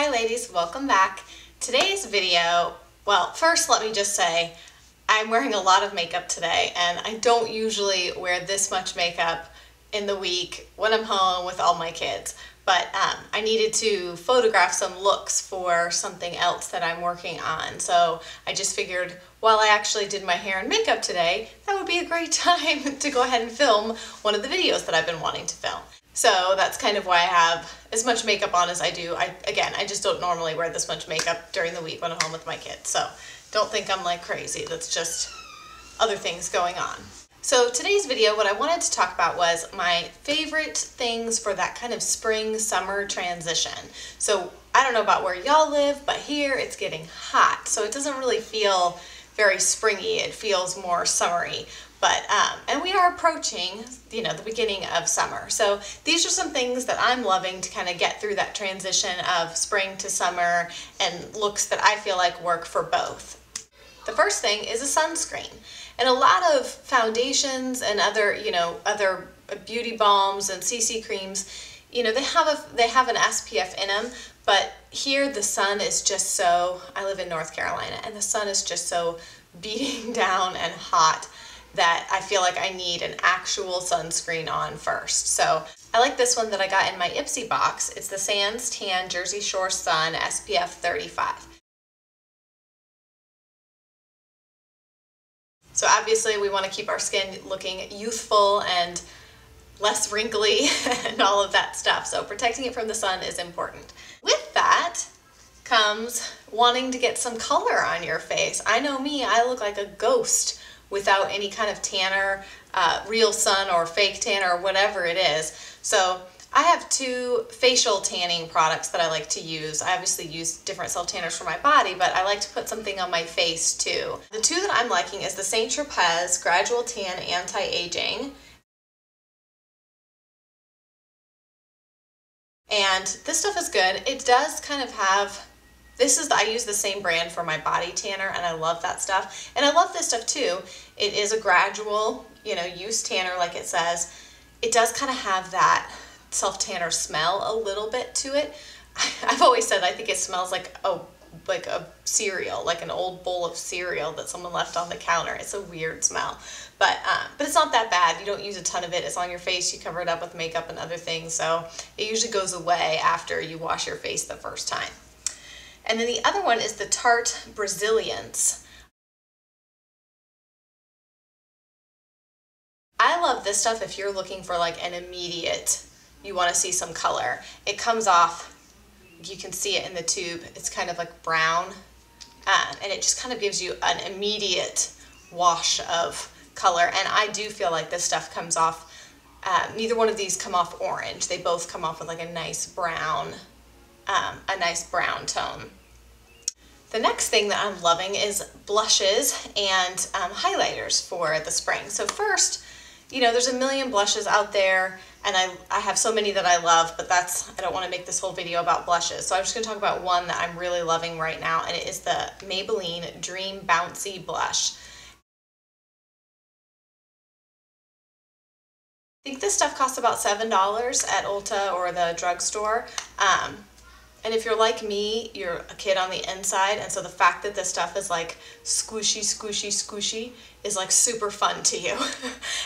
Hi ladies, welcome back. Today's video, well, first let me just say I'm wearing a lot of makeup today and I don't usually wear this much makeup in the week when I'm home with all my kids, but I needed to photograph some looks for something else that I'm working on. So I just figured while I actually did my hair and makeup today, that would be a great time to go ahead and film one of the videos that I've been wanting to film. So that's kind of why I have as much makeup on as I do. I just don't normally wear this much makeup during the week when I'm home with my kids. So don't think I'm like crazy. That's just other things going on. So today's video, what I wanted to talk about was my favorite things for that kind of spring-summer transition. So I don't know about where y'all live, but here it's getting hot. So it doesn't really feel very springy. It feels more summery. But, and we are approaching, the beginning of summer. So these are some things that I'm loving to kind of get through that transition of spring to summer and looks that I feel like work for both. The first thing is a sunscreen. And a lot of foundations and other beauty balms and CC creams, they have an SPF in them, but here the sun is just so, I live in North Carolina, and the sun is just so beating down and hot that I feel like I need an actual sunscreen on first. So I like this one that I got in my Ipsy box. It's the Sands Tan Jersey Shore Sun SPF 35. So obviously we want to keep our skin looking youthful and less wrinkly and all of that stuff. So protecting it from the sun is important. With that comes wanting to get some color on your face. I know me, I look like a ghost without any kind of tanner, real sun or fake tanner or whatever it is. So I have two facial tanning products that I like to use. I obviously use different self-tanners for my body, but I like to put something on my face too. The two that I'm liking is the Saint Tropez Gradual Tan Anti-Aging. And this stuff is good. It does kind of have, I use the same brand for my body tanner and I love that stuff. And I love this stuff too. It is a gradual, use tanner like it says. It does kind of have that self-tanner smell a little bit to it. I've always said I think it smells like a cereal, like an old bowl of cereal that someone left on the counter. It's a weird smell, but it's not that bad. You don't use a ton of it. It's on your face. You cover it up with makeup and other things, so it usually goes away after you wash your face the first time. And then the other one is the Tarte Brazilians. I love this stuff if you're looking for like an immediate, you want to see some color. It comes off, you can see it in the tube, it's kind of like brown, and it just kind of gives you an immediate wash of color. And I do feel like this stuff comes off, neither one of these come off orange. They both come off with like a nice brown tone. The next thing that I'm loving is blushes and highlighters for the spring. So first, there's a million blushes out there, and I have so many that I love, but I don't want to make this whole video about blushes. So I'm just going to talk about one that I'm really loving right now, and it is the Maybelline Dream Bouncy Blush. I think this stuff costs about $7 at Ulta or the drugstore. And if you're like me, you're a kid on the inside, and so the fact that this stuff is like squishy, squishy, squishy is like super fun to you.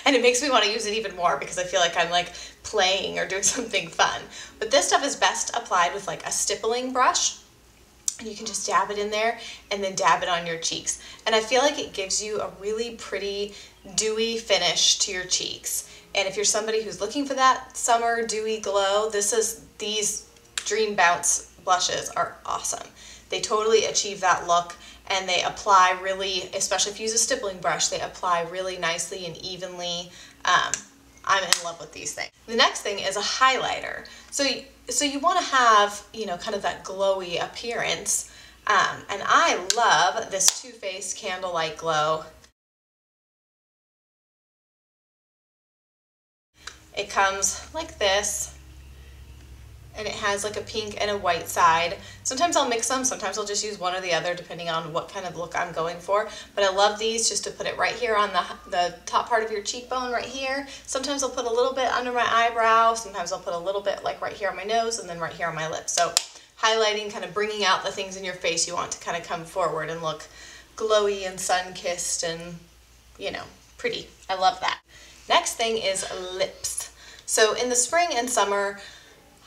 And it makes me want to use it even more because I feel like I'm like playing or doing something fun. But this stuff is best applied with like a stippling brush. And you can just dab it in there and then dab it on your cheeks. And I feel like it gives you a really pretty dewy finish to your cheeks. And if you're somebody who's looking for that summer dewy glow, these Dream Bounce blushes are awesome. They totally achieve that look, and they apply really, especially if you use a stippling brush, they apply really nicely and evenly. I'm in love with these things. The next thing is a highlighter. So you want to have, kind of that glowy appearance. And I love this Too Faced Candlelight Glow. It comes like this, and it has like a pink and a white side. Sometimes I'll mix them, sometimes I'll just use one or the other depending on what kind of look I'm going for. But I love these just to put it right here on the top part of your cheekbone right here. Sometimes I'll put a little bit under my eyebrow, sometimes I'll put a little bit like right here on my nose, and then right here on my lips. So highlighting, kind of bringing out the things in your face you want to kind of come forward and look glowy and sun-kissed and, you know, pretty. I love that. Next thing is lips. So in the spring and summer,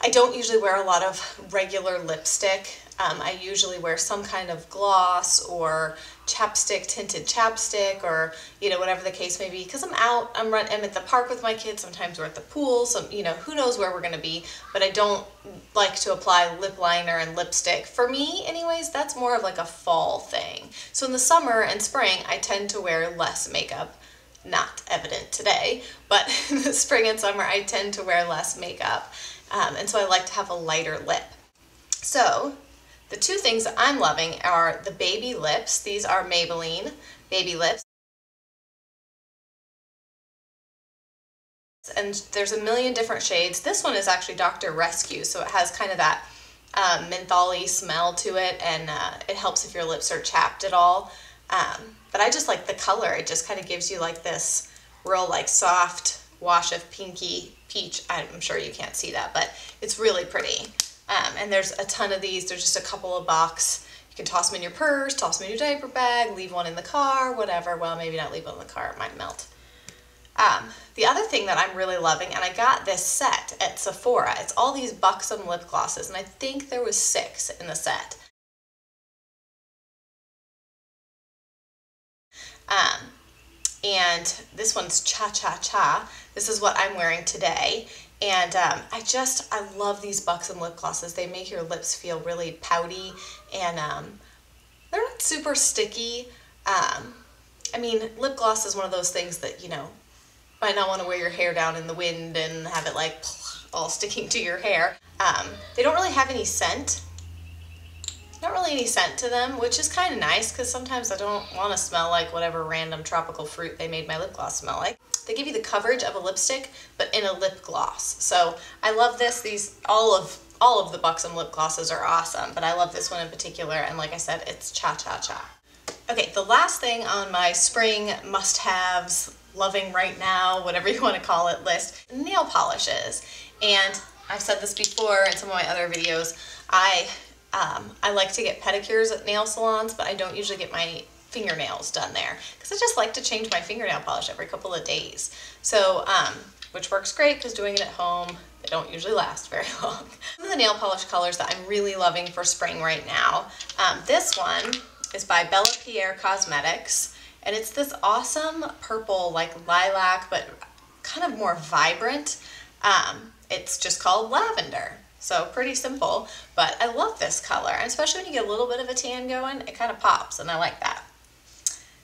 I don't usually wear a lot of regular lipstick. I usually wear some kind of gloss or chapstick, tinted chapstick, or, you know, whatever the case may be, because I'm out, I'm at the park with my kids, sometimes we're at the pool, so, you know, who knows where we're going to be, but I don't like to apply lip liner and lipstick. For me, anyways, that's more of like a fall thing. So in the summer and spring, I tend to wear less makeup. Not evident today, but in the spring and summer, I tend to wear less makeup, and so I like to have a lighter lip. So the two things that I'm loving are the baby lips. These are Maybelline baby lips. And there's a million different shades. This one is actually Dr. Rescue, so it has kind of that mentholy smell to it, and it helps if your lips are chapped at all. But I just like the color. It just kind of gives you like this real like soft wash of pinky peach. I'm sure you can't see that, but it's really pretty. And there's a ton of these. There's just a couple of bucks. You can toss them in your purse, toss them in your diaper bag, leave one in the car, whatever. Well, maybe not leave one in the car, it might melt. The other thing that I'm really loving, and I got this set at Sephora, it's all these Buxom lip glosses, and I think there was 6 in the set. And this one's Cha Cha Cha. This is what I'm wearing today. And I love these Buxom lip glosses. They make your lips feel really pouty, and they're not super sticky. I mean, lip gloss is one of those things that, you know, might not want to wear your hair down in the wind and have it like all sticking to your hair. They don't really have any scent. Not really any scent to them, which is kind of nice because sometimes I don't want to smell like whatever random tropical fruit they made my lip gloss smell like. They give you the coverage of a lipstick, but in a lip gloss. So I love this. All of the Buxom lip glosses are awesome, but I love this one in particular, and like I said, it's Cha Cha Cha. Okay, the last thing on my spring must-haves, loving right now, whatever you want to call it, list, nail polishes. And I've said this before in some of my other videos, I like to get pedicures at nail salons, but I don't usually get my fingernails done there because I just like to change my fingernail polish every couple of days. So, which works great because doing it at home, they don't usually last very long. Some of the nail polish colors that I'm really loving for spring right now, this one is by Bella Pierre Cosmetics, and it's this awesome purple, like lilac, but kind of more vibrant. It's just called Lavender. So pretty simple, but I love this color, and especially when you get a little bit of a tan going, it kind of pops, and I like that.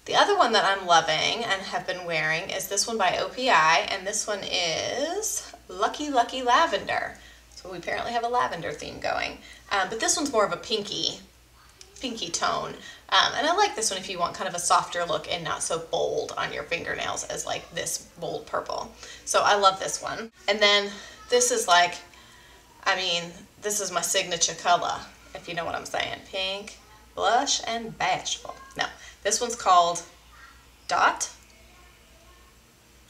The other one that I'm loving and have been wearing is this one by OPI, and this one is Lucky Lucky Lavender. So we apparently have a lavender theme going, but this one's more of a pinky tone, and I like this one if you want kind of a softer look and not so bold on your fingernails as like this bold purple. So I love this one. And then this is like, I mean, this is my signature color, if you know what I'm saying. Pink, blush, and bashful. No, this one's called Dot,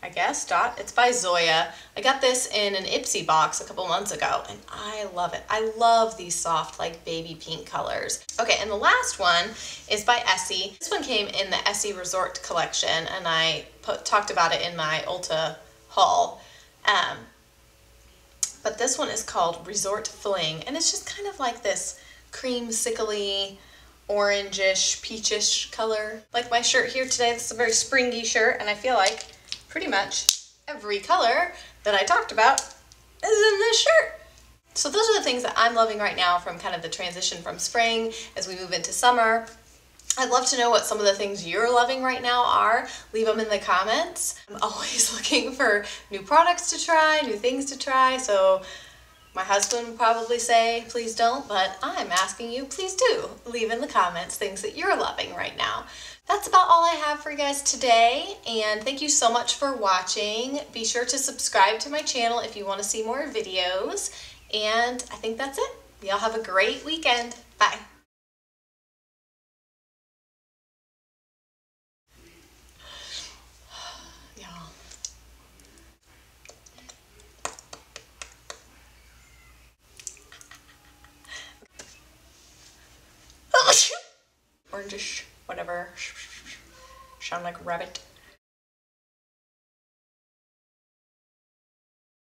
I guess, Dot. It's by Zoya. I got this in an Ipsy box a couple months ago, and I love it. I love these soft, like, baby pink colors. Okay, and the last one is by Essie. This one came in the Essie Resort collection, and I talked about it in my Ulta haul. But this one is called Resort Fling, and it's just kind of like this creamsicle-y, orangish, peachish color. Like my shirt here today, this is a very springy shirt, and I feel like pretty much every color that I talked about is in this shirt. So those are the things that I'm loving right now from kind of the transition from spring as we move into summer. I'd love to know what some of the things you're loving right now are. Leave them in the comments. I'm always looking for new products to try, new things to try, so my husband would probably say, please don't, but I'm asking you, please do leave in the comments things that you're loving right now. That's about all I have for you guys today, and thank you so much for watching. Be sure to subscribe to my channel if you want to see more videos, and I think that's it. Y'all have a great weekend. Bye. orangish, whatever. Sound like a rabbit.